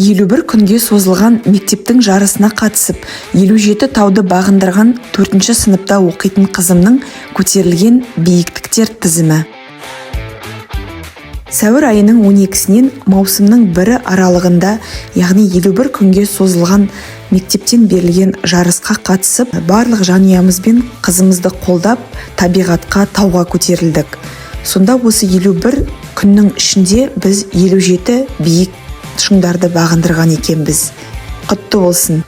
51 күнге созылған мектептің жарысына қатысып, 57 тауды бағындырған 4-ші сыныпта оқитын қызымның көтерілген биіктіктер тізімі. Сәуір айының 12-сінен маусымның 1 аралығында, яғни 51 күнге созылған мектептен берілген жарысқа қатысып, барлық жанұямызбен қызымызды қолдап, табиғатқа, тауға көтерілдік. Сонда осы 51 күннің ішінде біз 57 биік шыңдарды бағындырған екенбіз. Құтты болсын.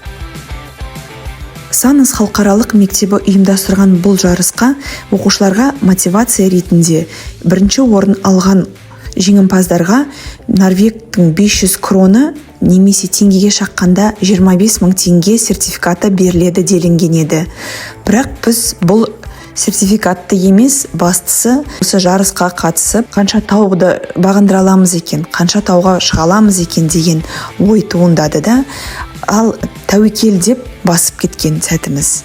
Санас халықаралық мектебі ұйымдастырған бұл жарысқа оқушыларға мотивация ретінде 1-ші орын алған жеңімпаздарға Норвегтің 500 кроны немесе теңгеге шаққанда 25 мың теңге сертификаты беріледі делінген еді. Бірақ біз бұл сертификатты емес, бастысы осы жарысқа қатысып, қанша тауды бағындыра аламыз екен, қанша тауға шыға аламыз екен деген ой туындады да, ал тәуекел деп басып кеткен сәтіміз.